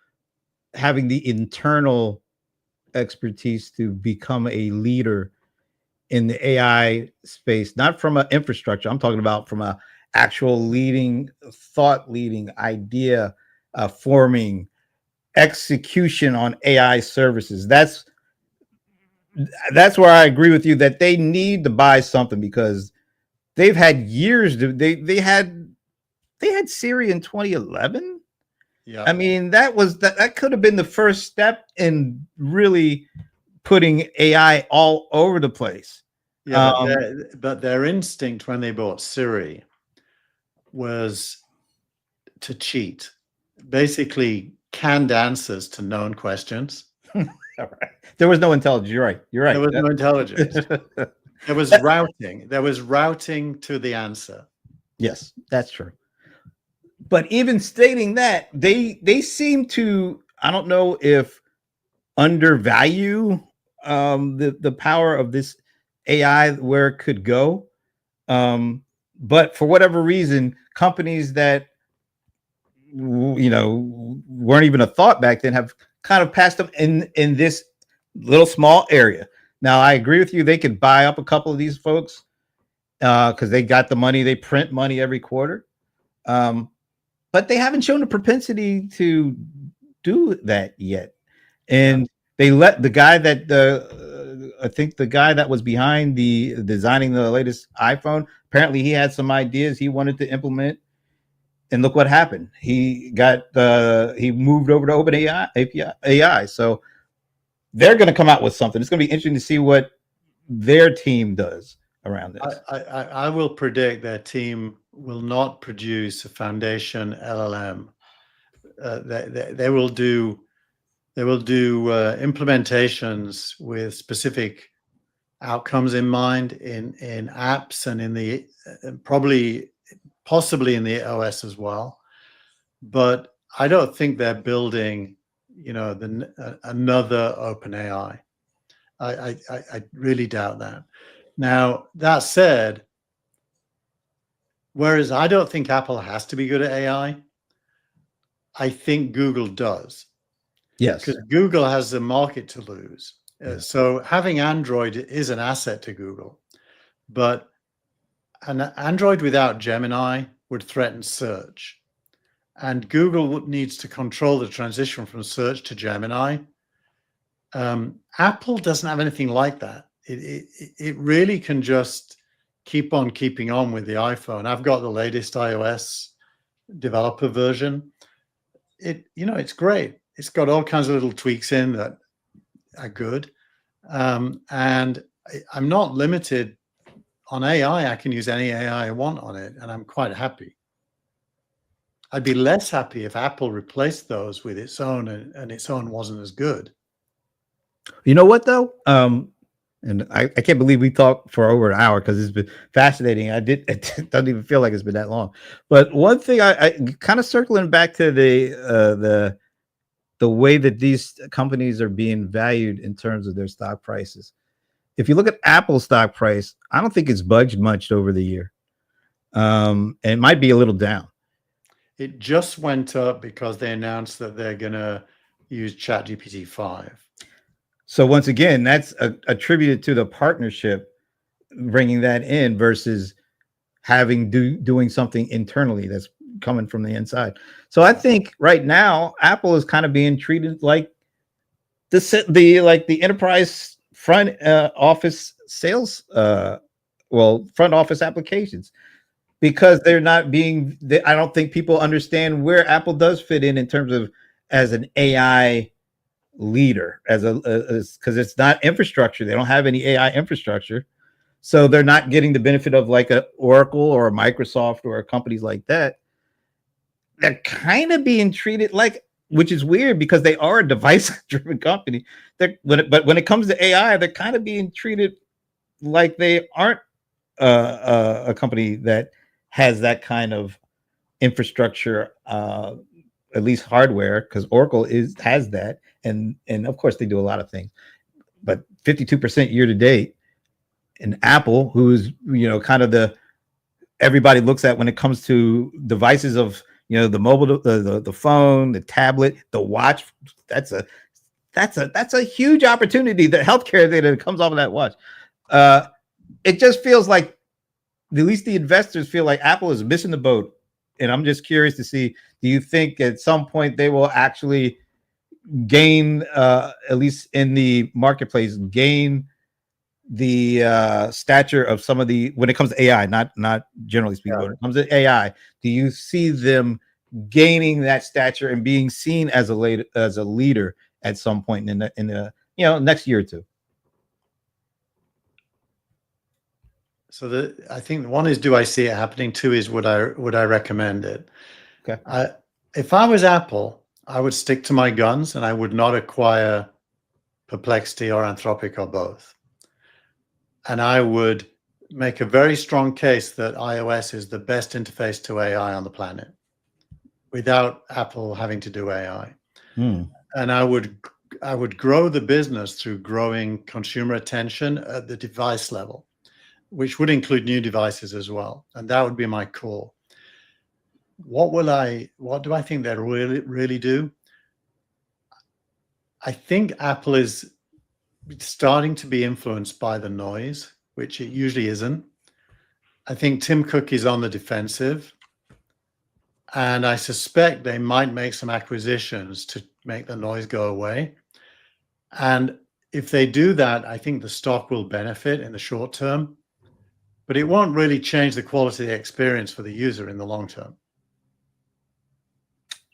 having the internal expertise to become a leader in the AI space, not from an infrastructure. I'm talking about from a actual leading, thought leading, idea forming, execution on AI services. That's where I agree with you that they need to buy something, because they've had years. They had Siri in 2011. Yeah, I mean, that could have been the first step in really putting AI all over the place. yeah, but their instinct when they bought Siri was to cheat, basically canned answers to known questions. All right. There was no intelligence. You're right. You're right. There was no intelligence. There was routing. There was routing to the answer. Yes, that's true. But even stating that, they seem to, I don't know if undervalue the power of this AI, where it could go. But for whatever reason, companies that weren't even a thought back then have kind of passed them in this little small area. Now, I agree with you. They could buy up a couple of these folks because they got the money. They print money every quarter. But they haven't shown the propensity to do that yet. And they let the guy that I think the guy that was behind the designing the latest iPhone, apparently he had some ideas he wanted to implement. And look what happened. He moved over to OpenAI AI. So they're going to come out with something. It's going to be interesting to see what their team does around this. I will predict their team will not produce a foundation LLM. They will do implementations with specific outcomes in mind in apps and in the possibly in the OS as well. But I don't think they're building, another OpenAI. I really doubt that. Now, that said, whereas I don't think Apple has to be good at AI, I think Google does. Yes. Because Google has the market to lose. So having Android is an asset to Google. But an Android without Gemini would threaten search. And Google needs to control the transition from search to Gemini. Apple doesn't have anything like that. It really can just keep on keeping on with the iPhone. I've got the latest iOS developer version. It's great. It's got all kinds of little tweaks in that are good. And I'm not limited on AI. I can use any AI I want on it, and I'm quite happy. I'd be less happy if Apple replaced those with its own and its own wasn't as good. You know what, though? And I can't believe we talked for over an hour because it's been fascinating. It doesn't even feel like it's been that long. But one thing I kind of circling back to the way that these companies are being valued in terms of their stock prices. If you look at Apple's stock price, I don't think it's budged much over the year. And it might be a little down. It just went up because they announced that they're going to use ChatGPT 5. So once again, that's attributed to the partnership bringing that in versus having doing something internally that's coming from the inside. So I think right now Apple is kind of being treated like the enterprise front office sales, front office applications, because they're not being. I don't think people understand where Apple does fit in terms of as an AI leader, because it's not infrastructure. They don't have any AI infrastructure, so they're not getting the benefit of like a Oracle or a Microsoft or companies like that. they're kind of being treated like, which is weird because they are a device-driven company. But when it comes to AI, they're kind of being treated like they aren't a company that has that kind of infrastructure, at least hardware, because Oracle has that, and of course they do a lot of things. But 52% year to date, and Apple, who's kind of everybody looks at when it comes to devices of the mobile, the phone, the tablet, the watch. That's a huge opportunity. The healthcare data that comes off of that watch. It just feels like at least the investors feel like Apple is missing the boat. And I'm just curious to see, do you think at some point they will actually gain, at least in the marketplace, gain the stature of some of the, when it comes to AI, not generally speaking, when it comes to AI, do you see them gaining that stature and being seen as a leader at some point in the next year or two? So I think one is, do I see it happening? Two is, would I recommend it? Okay. If I was Apple, I would stick to my guns and I would not acquire Perplexity or Anthropic or both. And I would make a very strong case that iOS is the best interface to AI on the planet without Apple having to do AI. And I would grow the business through growing consumer attention at the device level, which would include new devices as well. And that would be my core. What do I think they'll really do? I think Apple is starting to be influenced by the noise, which it usually isn't. I think Tim Cook is on the defensive, and I suspect they might make some acquisitions to make the noise go away. And if they do that, I think the stock will benefit in the short term, but it won't really change the quality of the experience for the user in the long term.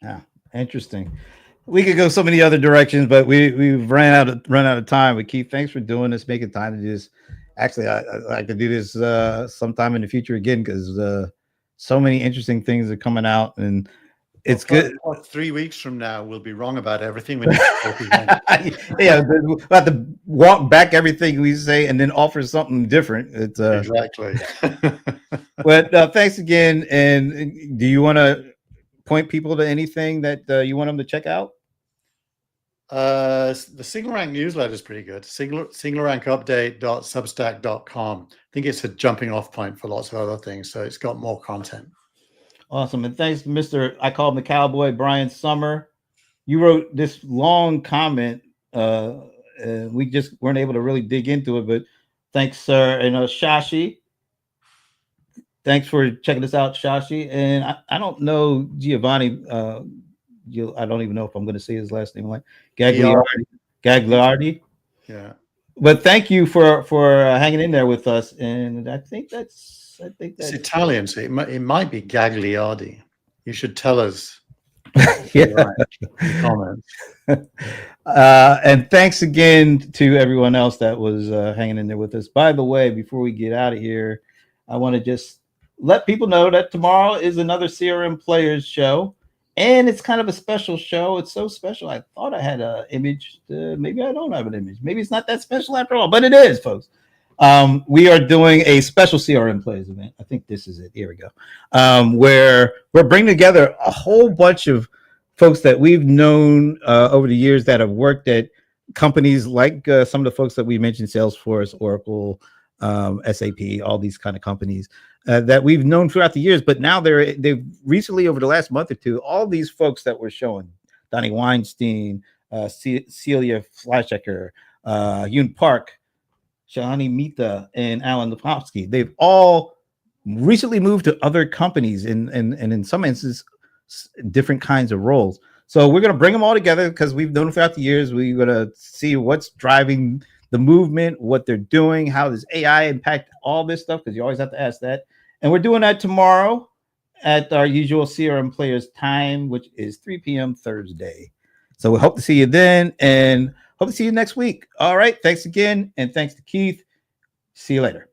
Yeah, interesting. We could go so many other directions, but we've run out of time. But Keith, thanks for doing this, making time to do this. Actually, I like to do this sometime in the future again, because so many interesting things are coming out, and it's good. 3 weeks from now, we'll be wrong about everything. Yeah, we'll have to walk back everything we say and then offer something different. It's exactly. But thanks again. And do you want to point people to anything that you want them to check out? The SignalRank newsletter is pretty good. SignalRankUpdate.substack.com. I think it's a jumping off point for lots of other things, so it's got more content. Awesome. And thanks, Mr. I call him the cowboy, Brian Summer. You wrote this long comment. We just weren't able to really dig into it, but thanks, sir. And Shashi, thanks for checking us out, Shashi. And I don't know Giovanni. I don't even know if I'm going to say his last name, like Gagliardi. Yeah. But thank you for hanging in there with us. And I think that's it's Italian, so it might be Gagliardi. You should tell us. Yeah. Comments. And thanks again to everyone else that was hanging in there with us. By the way, before we get out of here, I want to just let people know that tomorrow is another CRM Players show, and it's kind of a special show. It's so special. I thought I had an image. Maybe I don't have an image. Maybe it's not that special after all, but it is, folks. We are doing a special CRM Players event. I think this is it. Here we go. Where we're bringing together a whole bunch of folks that we've known over the years that have worked at companies like some of the folks that we mentioned, Salesforce, Oracle, SAP, all these kind of companies that we've known throughout the years. But now they've recently, over the last month or two, all these folks that we're showing, Donnie Weinstein, Celia Fleischecker, Yoon Park, Shahani Mita, and Alan Lepofsky, they've all recently moved to other companies and in some instances, different kinds of roles. So we're going to bring them all together because we've known throughout the years. We're going to see what's driving the movement, what they're doing, how does AI impact all this stuff, because you always have to ask that. And we're doing that tomorrow at our usual CRM Players time, which is 3 p.m. Thursday. So we hope to see you then, and hope to see you next week. All right. Thanks again. And thanks to Keith. See you later.